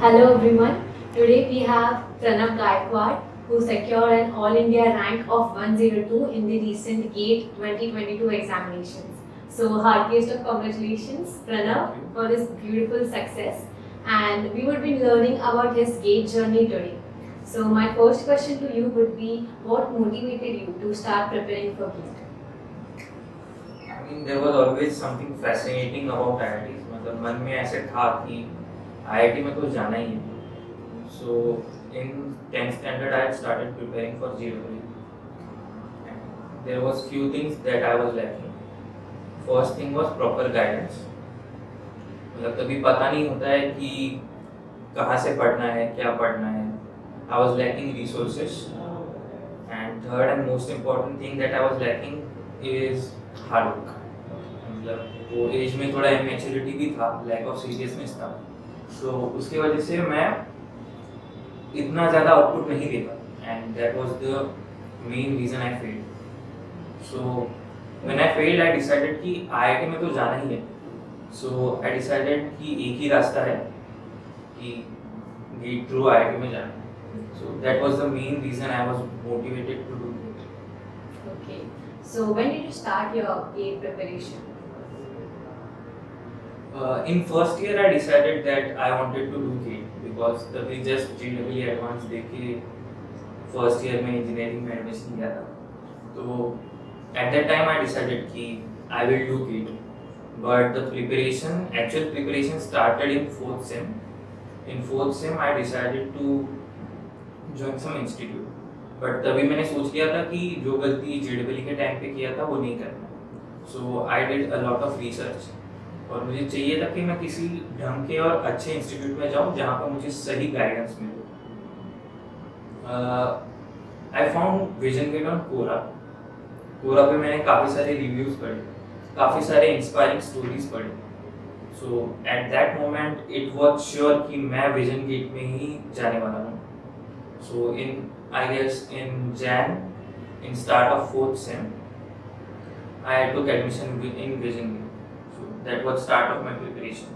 Hello everyone. Today we have Pranav Gaikwad who secured an All India rank of 102 in the recent GATE 2022 examinations. So heartiest of congratulations Pranav for this beautiful success, and we would be learning about his GATE journey today. So my first question to you would be, what motivated you to start preparing for GATE? There was always something fascinating about IITs. मतलब मन में ऐसे था कि IIT में तो जाना ही है. So in 10th standard I had started preparing for JEE. There was few things that I was lacking. First thing was proper guidance. मतलब कभी पता नहीं होता है कि कहाँ से पढ़ना है, क्या पढ़ना है. I was lacking resources. And third and most important thing that I was lacking is hard work. मतलब वो एज में थोड़ा इमेच्योरिटी भी था, लैक ऑफ सीरियसनेस था. सो उसकी वजह से मैं इतना ज़्यादा आउटपुट नहीं दे पाया, and that was the main reason I failed. So when I failed I decided कि आईआईटी में तो जाना ही है. सो आई डिसाइडेड कि एक ही रास्ता है कि गेट थ्रू आईआईटी में जाना. So that was the main reason I was motivated to do it. Okay. So when did you start your GATE preparation? In first year I decided that I wanted to do GATE because तभी just JEE advanced देके first year में engineering में admission लिया था. तो at that time I decided कि I will do GATE, but the actual preparation started in fourth sem. In fourth sem I decided to join some institute, but तभी मैंने सोच लिया था कि जो गलती JEE के टाइम पे किया था वो नहीं करना. So I did a lot of research. और मुझे चाहिए था कि मैं किसी ढंग के और अच्छे इंस्टीट्यूट में जाऊं जहां पर मुझे सही गाइडेंस मिले. I found Vision Gate on Quora. Quora पे मैंने काफ़ी सारे रिव्यूज़ पढ़े, काफ़ी सारे इंस्पायरिंग स्टोरीज पढ़े. So at that moment it was sure कि मैं विजन गेट में ही जाने वाला हूँ. So in I guess in start of fourth sem I took admission in Vision Gate. That was start of my preparation.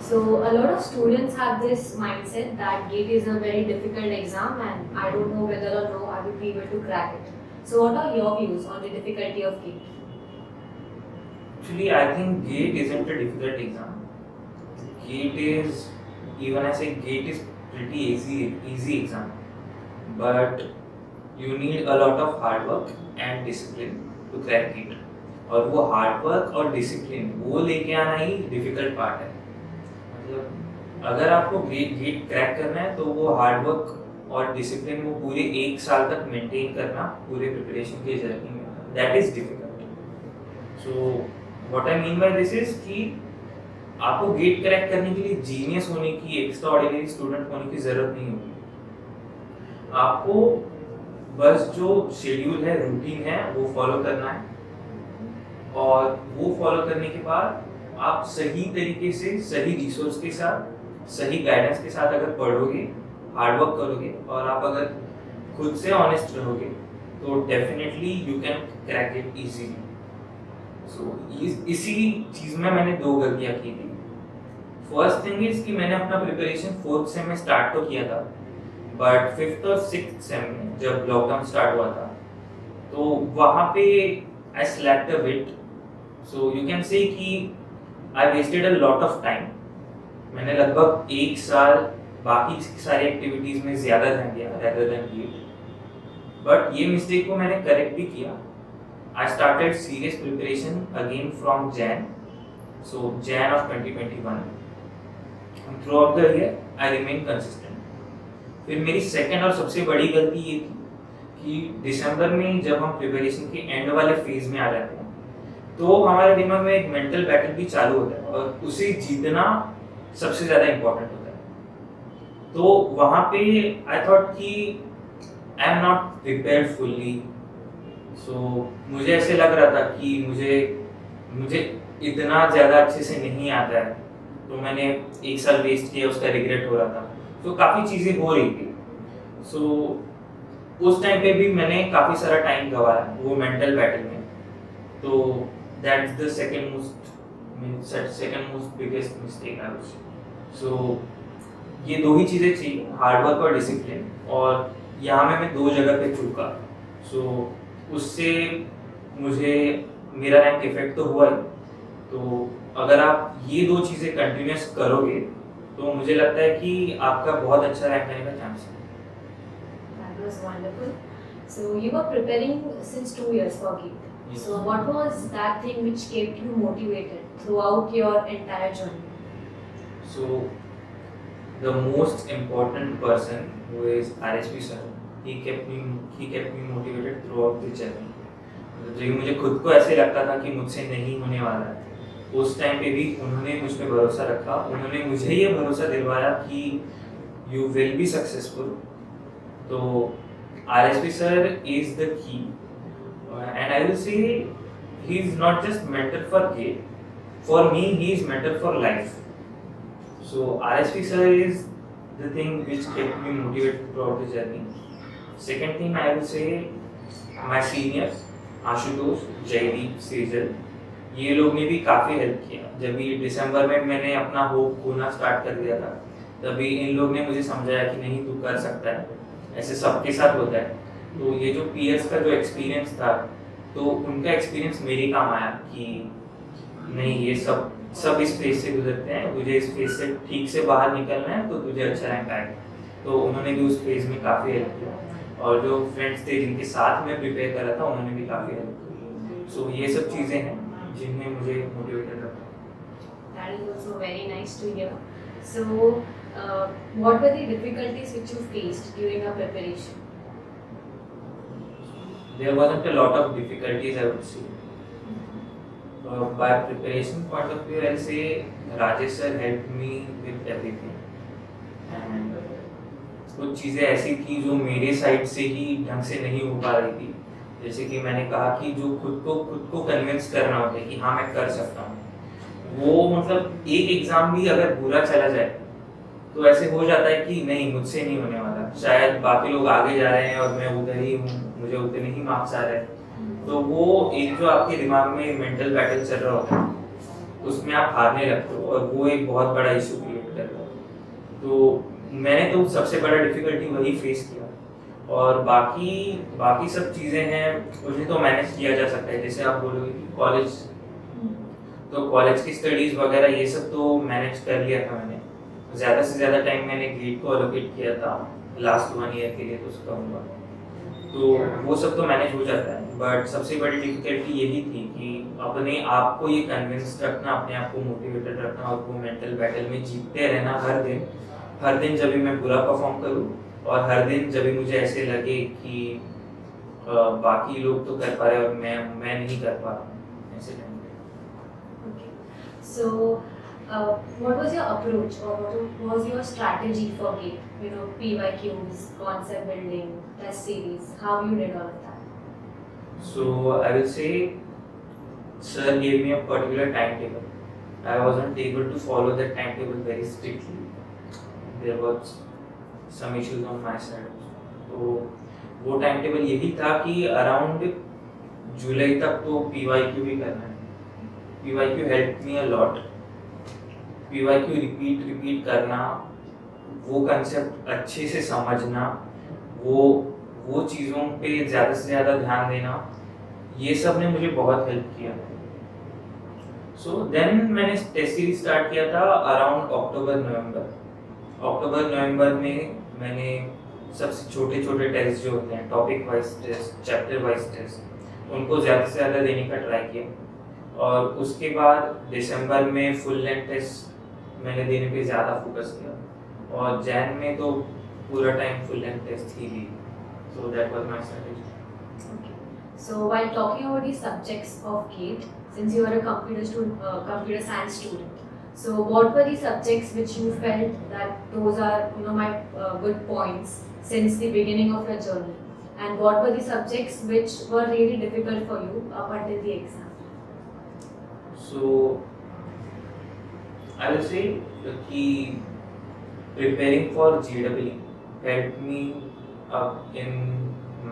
So a lot of students have this mindset that GATE is a very difficult exam and I don't know whether or no I will be able to crack it. So what are your views on the difficulty of GATE? Actually, I think GATE isn't a difficult exam. GATE is, even I say GATE is pretty easy exam, but you need a lot of hard work and discipline to crack GATE. और वो hard work और discipline वो लेके आना ही difficult part है. मतलब अगर आपको गेट क्रैक करना है तो वो हार्ड वर्क और डिसिप्लिन वो पूरे एक साल तक मेंटेन करना पूरे प्रिपरेशन के जर्नी में, that is difficult. So what I mean by this is कि आपको गेट क्रैक करने के लिए जीनियस होने की, एक्स्ट्रा ऑर्डिनरी स्टूडेंट होने की जरूरत नहीं होगी. आपको बस जो शेड्यूल है, रूटीन है, वो फॉलो करना है. और वो फॉलो करने के बाद आप सही तरीके से, सही रिसोर्स के साथ, सही गाइडेंस के साथ अगर पढ़ोगे, हार्ड वर्क करोगे और आप अगर खुद से ऑनेस्ट रहोगे तो definitely you can crack it easily. So इसी चीज़ में मैंने दो गलतियाँ की थी. फर्स्ट थिंग इज कि मैंने अपना प्रिपरेशन फोर्थ सेम में स्टार्ट तो किया था, बट फिफ्थ और सिक्स्थ सेम में जब लॉकडाउन स्टार्ट हुआ था तो वहाँ पे I slacked a bit. So you can say कि I wasted a lot of time. मैंने लगभग एक साल बाकी सारी एक्टिविटीज़ में ज़्यादा ध्यान दिया rather than GATE. But ये मिस्टेक को मैंने करेक्ट भी किया. I started serious preparation again from Jan. So Jan of 2021. And throughout the year I remained consistent. फिर मेरी सेकेंड और सबसे बड़ी गलती ये थी कि दिसंबर में जब हम प्रिपरेशन के एंड वाले फेज में आ जाते हैं तो हमारे दिमाग में एक मेंटल बैटल भी चालू होता है और उसे जीतना सबसे ज़्यादा इम्पोर्टेंट होता है. तो वहाँ पे आई थॉट कि I am not prepared fully. So मुझे ऐसे लग रहा था कि मुझे इतना ज़्यादा अच्छे से नहीं आता है, तो मैंने एक साल वेस्ट किया, उसका रिग्रेट हो रहा था. तो काफ़ी चीज़ें हो रही थी. सो उस टाइम पे भी मैंने काफ़ी सारा टाइम गवाया वो मेंटल बैटल में. तो that's the second most biggest mistake I would say. So ये दो ही चीज़ें चाहिए, हार्डवर्क और डिसिप्लिन, और यहाँ मैं दो जगह पे चूका। सो उससे मुझे मेरा रैंक इफेक्ट तो हुआ ही। तो अगर आप ये दो चीज़ें कंटिन्यूस करोगे तो मुझे लगता है कि आपका बहुत अच्छा रैंक आने का चांस है। That was wonderful. So you were preparing since 2 years for GATE. Yes. So what was that thing which kept you motivated throughout your entire journey? So the most important person who is RSP sir, he kept me motivated throughout the journey. जब भी मुझे खुद को ऐसे लगता था कि मुझसे नहीं होने वाला है, उस टाइम पे भी उन्होंने मुझ पे भरोसा रखा। उन्होंने मुझे ये भरोसा दिलवाया कि यू विल बी सक्सेसफुल। तो RSP sir is the key, and I will say he is not just mentor for GATE, for me he is mentor for life. So RSP sir is the thing which kept me motivated throughout the journey. Second thing I will say, my seniors Ashutosh, Jaydeep, Sejal, ये लोग ने भी काफ़ी help किया। जब भी दिसंबर में मैंने अपना होप खोना स्टार्ट कर दिया था, तभी इन लोग ने मुझे समझाया कि नहीं तू कर सकता है, ऐसे सबके साथ होता है। तो ये जो पीयर्स का जो एक्सपीरियंस था, तो उनका एक्सपीरियंस मेरे काम आया कि नहीं ये सब इस फेज से गुजरते हैं, तुझे इस फेज से ठीक से बाहर निकलना है तो तुझे अच्छा रैंक आएगा। तो उन्होंने भी उस फेज में काफ़ी हेल्प किया, और जो फ्रेंड्स थे जिनके साथ मैं प्रिपेयर कर रहा था उन्होंने भी काफ़ी हेल्प की। सो ये सब चीज़ें हैं जिनने मुझे मोटिवेटेड रखा। That is also very nice to hear. So, what were the difficulties which you faced during your preparation? There wasn't a lot of difficulties, I would say. By preparation point of view, I'll say Rajesh sir helped me with everything. And कुछ चीज़ें ऐसी थी जो मेरे side से ही ढंग से नहीं हो पा रही थी। जैसे कि मैंने कहा कि जो खुद को कन्विंस करना होता है कि हाँ मैं कर सकता हूँ, वो मतलब एक एग्ज़ाम भी अगर बुरा चला जाए तो ऐसे हो जाता है कि नहीं मुझसे नहीं होने वाला, शायद बाकी लोग आगे जा रहे हैं और मैं उधर ही हूँ, मुझे उतने ही मार्क्स आ रहे हैं। तो वो एक जो आपके दिमाग में मेंटल बैटल चल रहा होता है, उसमें आप हारने लगते हो, और वो एक बहुत बड़ा इशू क्रिएट करता है। तो मैंने तो सबसे बड़ा डिफिकल्टी वही फेस किया, और बाकी सब चीज़ें हैं उन्हें तो मैनेज किया जा सकता है। जैसे आप बोलोगे कि कॉलेज, तो कॉलेज की स्टडीज़ वगैरह ये सब तो मैनेज कर लिया था मैंने। ज़्यादा से ज़्यादा टाइम मैंने गेट को एलोकेट किया था लास्ट 1 ईयर के लिए, तो उसका कहूँगा तो वो सब तो मैनेज हो जाता है। बट सबसे बड़ी डिफिकल्टी यही थी कि अपने आप को ये कन्विंस रखना, अपने आप को मोटिवेटेड रखना, और वो मेंटल बैटल में जीतते रहना हर दिन जब भी मैं बुरा परफॉर्म करूँ, और हर दिन जब भी मुझे ऐसे लगे कि बाकी लोग तो कर पा रहे और मैं नहीं कर पा रहा, ऐसे टाइम पे। Okay. So, what was your approach or what was your strategy for GATE? You know, PYQs, concept building, test series. How you did all of that? So I will say, sir gave me a particular timetable. I wasn't able to follow that timetable very strictly. There was some issues on my side. तो वो time table यही था कि around जुलाई तक तो PYQ भी करना है। PYQ help me a lot. PYQ repeat करना, वो कंसेप्ट अच्छे से समझना, वो चीज़ों पे ज़्यादा से ज़्यादा ध्यान देना, ये सब ने मुझे बहुत हेल्प किया। सो देन मैंने टेस्ट सीरीज स्टार्ट किया था अराउंड अक्टूबर नवंबर में। मैंने सबसे छोटे टेस्ट जो होते हैं, topic wise test, chapter wise test, उनको ज़्यादा से ज़्यादा देने का ट्राई किया। और उसके बाद दिसंबर में फुल लेंथ टेस्ट मैंने देने पे ज़्यादा फोकस किया, और जैन में तो पूरा टाइम फुल लेंथ टेस्ट ही दी। So that was my strategy. Okay. So while talking about the subjects of GATE, since you are a computer science student, so what were the subjects which you felt that those are my good points since the beginning of your journey, and what were the subjects which were really difficult for you up until the exam? So I will say कि preparing for JEE helped me up in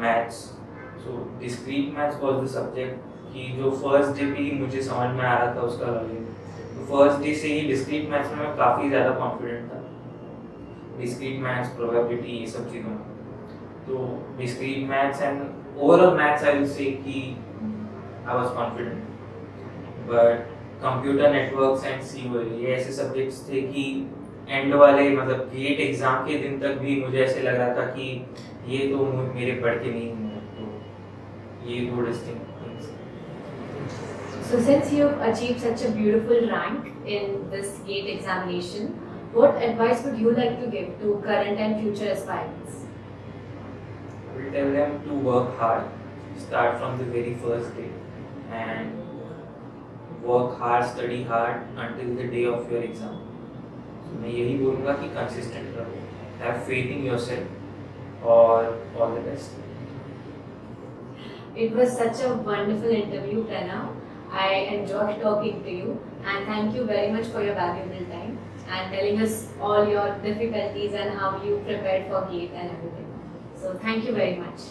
maths. So discrete maths was the subject कि जो first day पे ही मुझे समझ में आ रहा था उसका लॉजिक। तो फर्स्ट डे से ही डिस्क्रीट मैथ्स में मैं काफ़ी ज़्यादा कॉन्फिडेंट था। डिस्क्रीट मैथ्स, प्रोबेबिलिटी, ये सब चीज़ों में। तो discrete maths and overall maths I will say कि I was confident, but computer networks and COL ये ऐसे सब्जेक्ट्स थे कि एंड वाले मतलब गेट एग्जाम के दिन तक भी मुझे ऐसे लग रहा था कि ये तो मेरे पढ़ के नहीं हुए। तो ये दो distinct things. So since you've achieved such a beautiful rank in this GATE examination, what advice would you like to give to current and future aspirants? I will tell them to work hard, start from the very first day, and work hard, study hard until the day of your exam. So मैं यही बोलूँगा कि consistent रहो, have faith in yourself, और all the best. It was such a wonderful interview, Pranav. I enjoyed talking to you, and thank you very much for your valuable time and telling us all your difficulties and how you prepared for GATE and everything. So thank you very much.